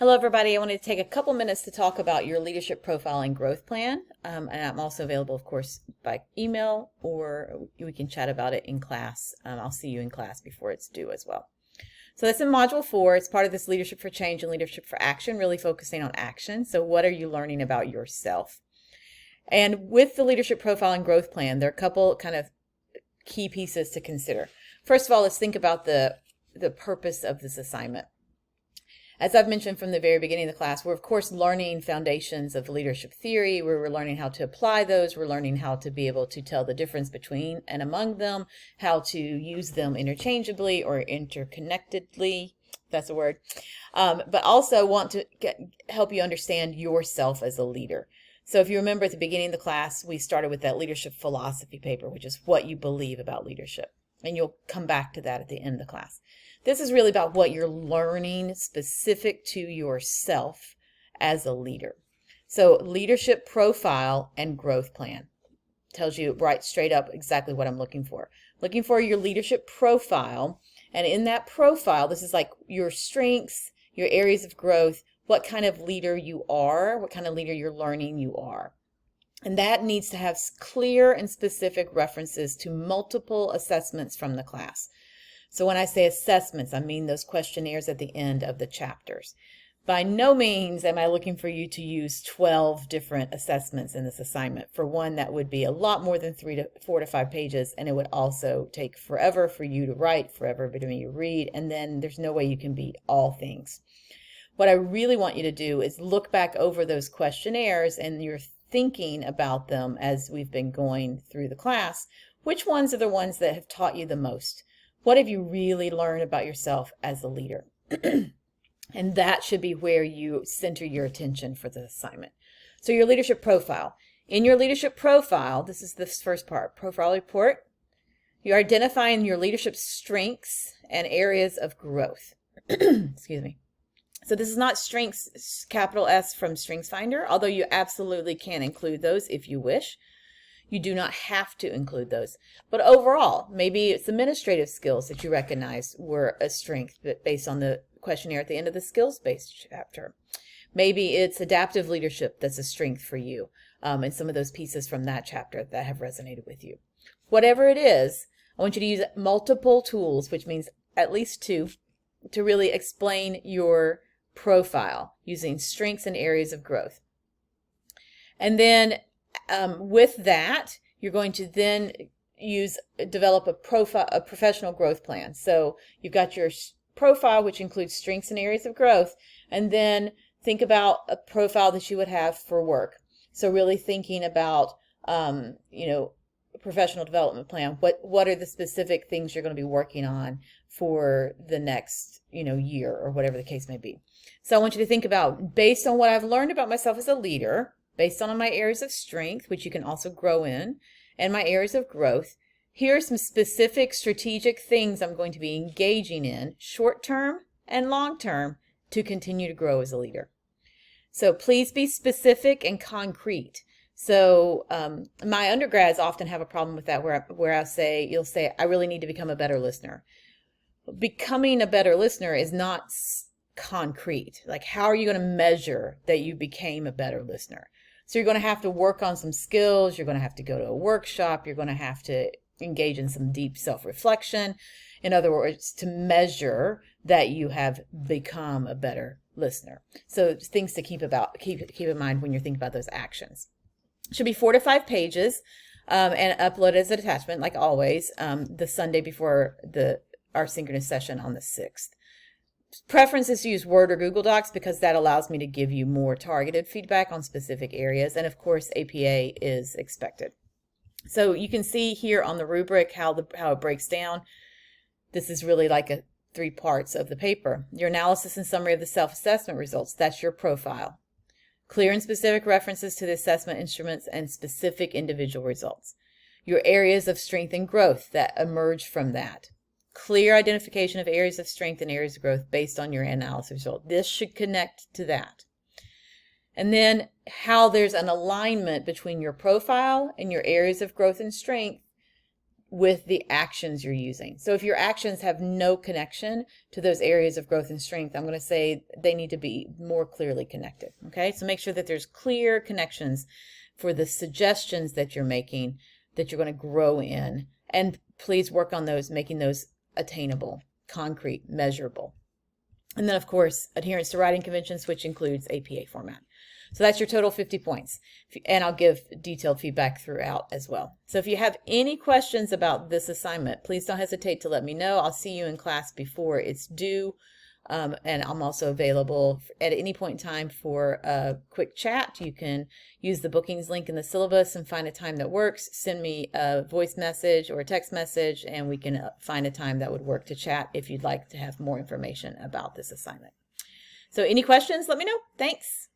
Hello, everybody. I wanted to take a couple minutes to talk about your leadership profile and growth plan. And I'm also available, of course, by email, or we can chat about it in class. I'll see you in class before it's due as well. So that's in Module 4. It's part of this Leadership for Change and Leadership for Action, really focusing on action. So what are you learning about yourself? And with the leadership profile and growth plan, there are a couple kind of key pieces to consider. First of all, let's think about the purpose of this assignment. As I've mentioned from the very beginning of the class, we're of course learning foundations of leadership theory. We're learning how to apply those. We're learning how to be able to tell the difference between and among them, how to use them interchangeably or interconnectedly, if that's a word, but also want to help you understand yourself as a leader. So if you remember at the beginning of the class, we started with that leadership philosophy paper, which is what you believe about leadership. And you'll come back to that at the end of the class. This is really about what you're learning specific to yourself as a leader. So leadership profile and growth plan tells you right straight up exactly what I'm looking for. Looking for your leadership profile. And in that profile, this is like your strengths, your areas of growth, what kind of leader you are, what kind of leader you're learning you are. And that needs to have clear and specific references to multiple assessments from the class. So when I say assessments, I mean those questionnaires at the end of the chapters. By no means am I looking for you to use 12 different assessments in this assignment. For one, that would be a lot more than 4 to 5 pages, and it would also take forever for you to write, forever for me to read, and then there's no way you can be all things. What I really want you to do is look back over those questionnaires and you're thinking about them as we've been going through the class. Which ones are the ones that have taught you the most? What have you really learned about yourself as a leader? And that should be where you center your attention for the assignment. So your leadership profile. In your leadership profile, this is the first part, profile report, you're identifying your leadership strengths and areas of growth. Excuse me. So this is not strengths, capital S from StrengthsFinder, although you absolutely can include those if you wish. You do not have to include those. But overall, maybe it's administrative skills that you recognize were a strength based on the questionnaire at the end of the skills-based chapter. Maybe it's adaptive leadership that's a strength for you, and some of those pieces from that chapter that have resonated with you. Whatever it is, I want you to use multiple tools, which means at least 2, to really explain your profile using strengths and areas of growth. And then with that, you're going to then develop a professional growth plan. So you've got your profile, which includes strengths and areas of growth, and then think about a profile that you would have for work. So really thinking about, a professional development plan. What are the specific things you're going to be working on for the next, year or whatever the case may be. So I want you to think about, based on what I've learned about myself as a leader, based on my areas of strength, which you can also grow in, and my areas of growth, here are some specific strategic things I'm going to be engaging in short-term and long-term to continue to grow as a leader. So please be specific and concrete. So my undergrads often have a problem with that where you'll say, I really need to become a better listener. Becoming a better listener is not concrete. Like, how are you going to measure that you became a better listener? So you're going to have to work on some skills. You're going to have to go to a workshop. You're going to have to engage in some deep self-reflection. In other words, to measure that you have become a better listener. So things to keep in mind when you're thinking about those actions. It should be 4 to 5 pages and upload as an attachment, like always, the Sunday before our synchronous session on the 6th. Preference is to use Word or Google Docs because that allows me to give you more targeted feedback on specific areas. And of course, APA is expected. So you can see here on the rubric how it breaks down. This is really like 3 parts of the paper. Your analysis and summary of the self-assessment results. That's your profile. Clear and specific references to the assessment instruments and specific individual results. Your areas of strength and growth that emerge from that. Clear identification of areas of strength and areas of growth based on your analysis result. This should connect to that. And then how there's an alignment between your profile and your areas of growth and strength with the actions you're using. So if your actions have no connection to those areas of growth and strength, I'm going to say they need to be more clearly connected. Okay, so make sure that there's clear connections for the suggestions that you're making that you're going to grow in, and please work on those, making those attainable, concrete, measurable. And then, of course, adherence to writing conventions, which includes APA format. So that's your total 50 points. And I'll give detailed feedback throughout as well. So if you have any questions about this assignment, please don't hesitate to let me know. I'll see you in class before it's due. And I'm also available at any point in time for a quick chat. You can use the bookings link in the syllabus and find a time that works. Send me a voice message or a text message, and we can find a time that would work to chat if you'd like to have more information about this assignment. So any questions, let me know. Thanks.